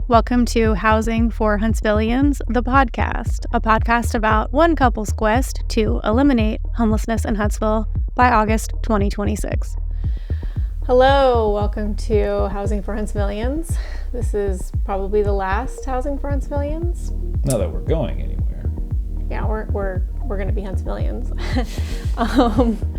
Welcome to Housing for Huntsvillians, the podcast, a podcast about one couple's quest to eliminate homelessness in Huntsville by August 2026. Hello, welcome to Housing for Huntsvillians. This is probably the last Housing for Huntsvillians. Not that we're going anywhere. Yeah, we're going to be Huntsvillians.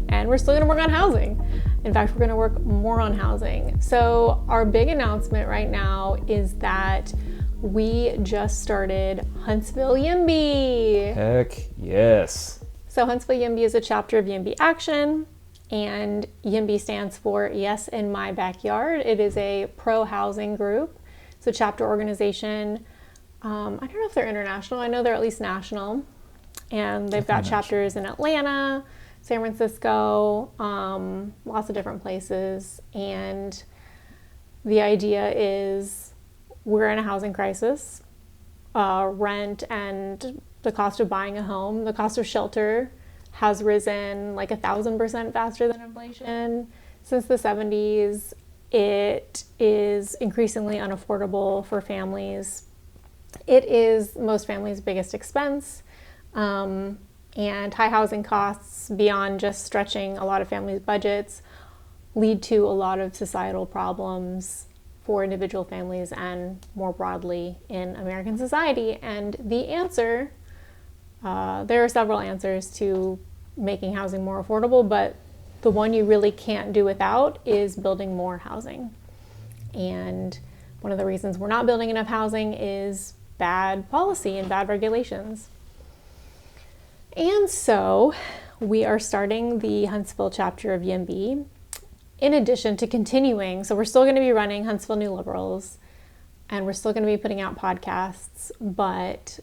And we're still going to work on housing. In fact, we're going to work more on housing. So our big announcement right now is that we just started Huntsville YIMBY. Heck yes. So Huntsville YIMBY is a chapter of YIMBY Action, and YIMBY stands for Yes in My Backyard. It is a pro-housing group. It's a chapter organization. I don't know if they're international. I know they're at least national. And they've got chapters in Atlanta, San Francisco, lots of different places. And the idea is we're in a housing crisis. Rent and the cost of buying a home, the cost of shelter has risen like 1,000% faster than inflation since the 70s. It is increasingly unaffordable for families. It is most families' biggest expense. And high housing costs, beyond just stretching a lot of families' budgets, lead to a lot of societal problems for individual families and more broadly in American society. And the answer, there are several answers to making housing more affordable, but the one you really can't do without is building more housing. And one of the reasons we're not building enough housing is bad policy and bad regulations. And so we are starting the Huntsville chapter of YIMBY in addition to continuing. So we're still going to be running Huntsville New Liberals and we're still going to be putting out podcasts. But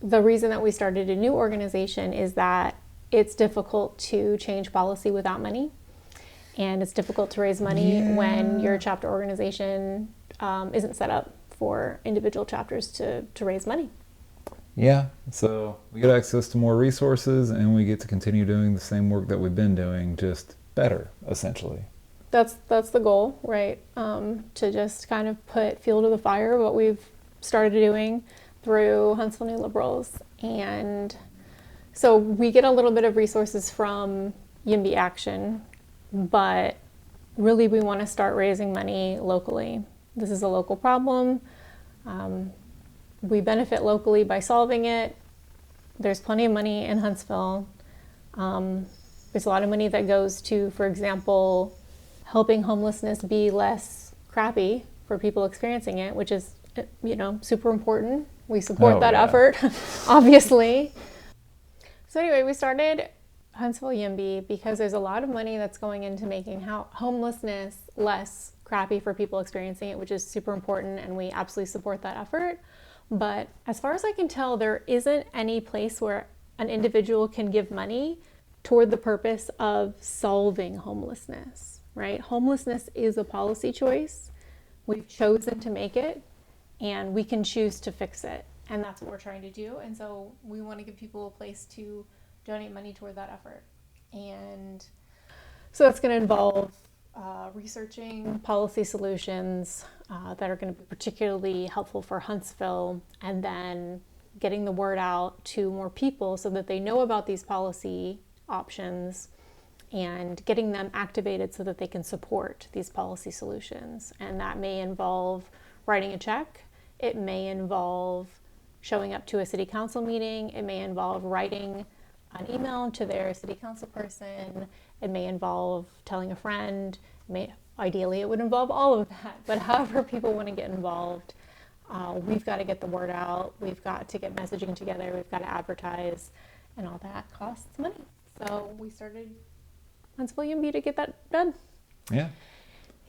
the reason that we started a new organization is that it's difficult to change policy without money. And it's difficult to raise money when your chapter organization isn't set up for individual chapters to raise money. Yeah, so we get access to more resources and we get to continue doing the same work that we've been doing, just better, essentially. That's the goal, right? To just kind of put fuel to the fire, what we've started doing through Huntsville New Liberals. And so we get a little bit of resources from YIMBY Action, but really we want to start raising money locally. This is a local problem. We benefit locally by solving it. There's plenty of money in Huntsville. There's a lot of money that goes to, for example, helping homelessness be less crappy for people experiencing it, which is, super important. We support that effort, obviously. So anyway, we started Huntsville YIMBY because there's a lot of money that's going into making homelessness less crappy for people experiencing it, which is super important, and we absolutely support that effort. But as far as I can tell, there isn't any place where an individual can give money toward the purpose of solving homelessness, right? Homelessness is a policy choice. We've chosen to make it, and we can choose to fix it. And that's what we're trying to do. And so we want to give people a place to donate money toward that effort. And so that's going to involve researching policy solutions that are going to be particularly helpful for Huntsville, and then getting the word out to more people so that they know about these policy options and getting them activated so that they can support these policy solutions. And that may involve writing a check. It may involve showing up to a city council meeting. It may involve writing an email to their city council person. It may involve telling a friend. Ideally, it would involve all of that. But however people want to get involved, we've got to get the word out. We've got to get messaging together. We've got to advertise, and all that costs money. So we started Huntsville YIMBY to get that done. Yeah.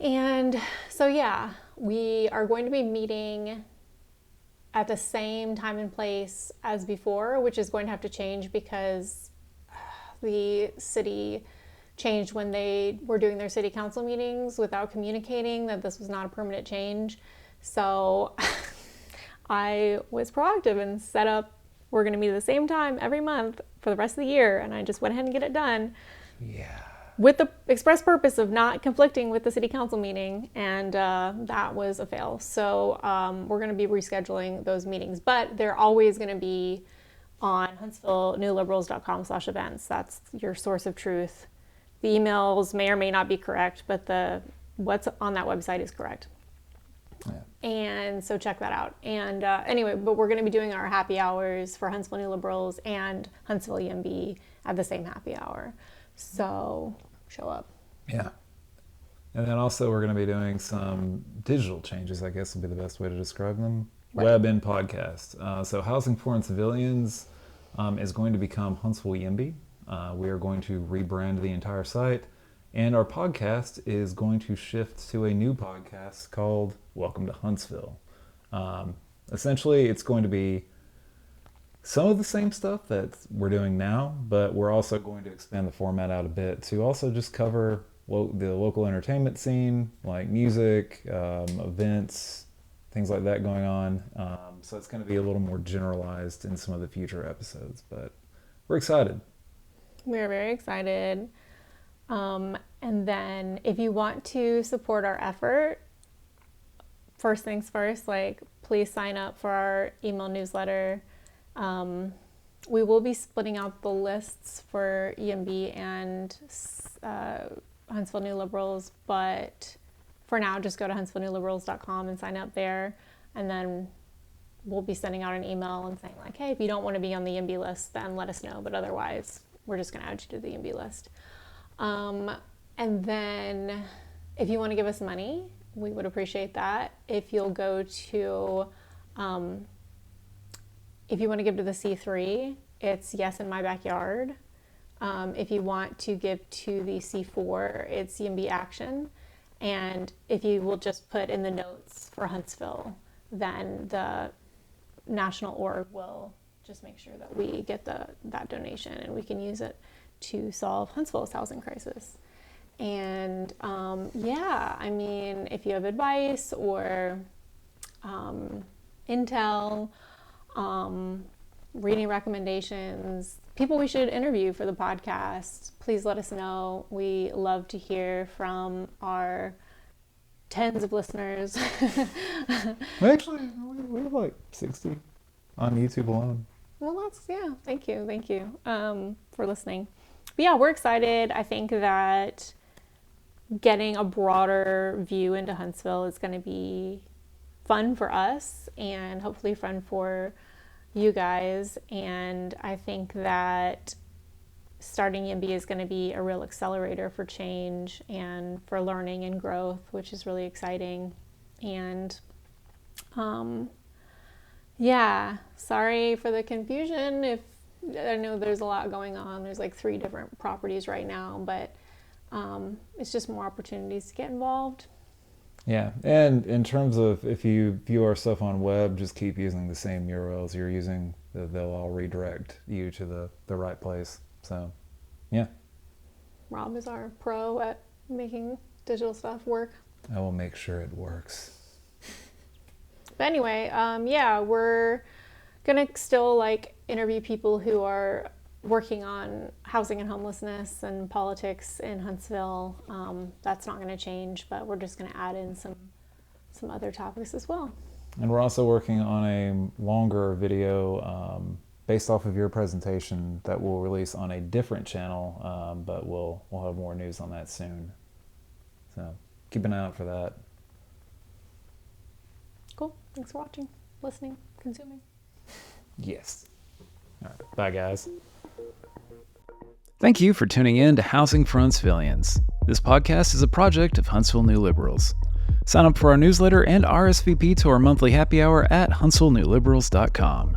And so, we are going to be meeting at the same time and place as before, which is going to have to change because the city changed when they were doing their city council meetings without communicating that this was not a permanent change. So I was proactive and set up, we're going to meet at the same time every month for the rest of the year, and I just went ahead and get it done. Yeah. with the express purpose of not conflicting with the city council meeting, and that was a fail. So we're going to be rescheduling those meetings, but they're always going to be on HuntsvilleNewLiberals.com/events. That's your source of truth. The emails may or may not be correct, but what's on that website is correct. Yeah. And so check that out. And anyway, but we're going to be doing our happy hours for Huntsville New Liberals and Huntsville YIMBY at the same happy hour. So show up. Yeah. And then also we're going to be doing some digital changes, I guess would be the best way to describe them. Right. Web and podcast. So Housing for Huntsvillians is going to become Huntsville YIMBY. We are going to rebrand the entire site. And our podcast is going to shift to a new podcast called Welcome to Huntsville. Essentially, it's going to be some of the same stuff that we're doing now, but we're also going to expand the format out a bit to also just cover the local entertainment scene, like music, events, things like that going on. So it's going to be a little more generalized in some of the future episodes, but we're excited. We're very excited. And then if you want to support our effort, first things first, please sign up for our email newsletter. We will be splitting out the lists for YIMBY and Huntsville New Liberals, but for now, just go to HuntsvilleNewLiberals.com and sign up there. And then we'll be sending out an email and saying hey, if you don't want to be on the YIMBY list, then let us know. But otherwise, we're just going to add you to the YIMBY list. And then if you want to give us money, we would appreciate that. If you'll go to, if you want to give to the C3, it's Yes in My Backyard. If you want to give to the C4, it's YIMBY Action. And if you will just put in the notes for Huntsville, then the national org will just make sure that we get that donation and we can use it to solve Huntsville's housing crisis. And if you have advice or intel, reading recommendations, people we should interview for the podcast, please let us know. We love to hear from our tens of listeners. Actually, we have 60 on YouTube alone. Well, thank you for listening. But yeah, we're excited. I think that getting a broader view into Huntsville is going to be fun for us and hopefully fun for you guys. And I think that starting YIMBY is going to be a real accelerator for change and for learning and growth, which is really exciting. And sorry for the confusion. If I know there's a lot going on, there's 3 different properties right now, but it's just more opportunities to get involved. Yeah, and in terms of if you view our stuff on web, just keep using the same URLs you're using. They'll all redirect you to the right place. So, yeah. Rob is our pro at making digital stuff work. I will make sure it works. But anyway, we're gonna still interview people who are working on housing and homelessness and politics in Huntsville. That's not going to change, but we're just going to add in some other topics as well. And we're also working on a longer video based off of your presentation that we'll release on a different channel, but we'll have more news on that soon. So keep an eye out for that. Cool. Thanks for watching, listening, consuming. Yes. All right. Bye, guys. Thank you for tuning in to Housing for Huntsvillians. This podcast is a project of Huntsville New Liberals. Sign up for our newsletter and RSVP to our monthly happy hour at HuntsvilleNewLiberals.com.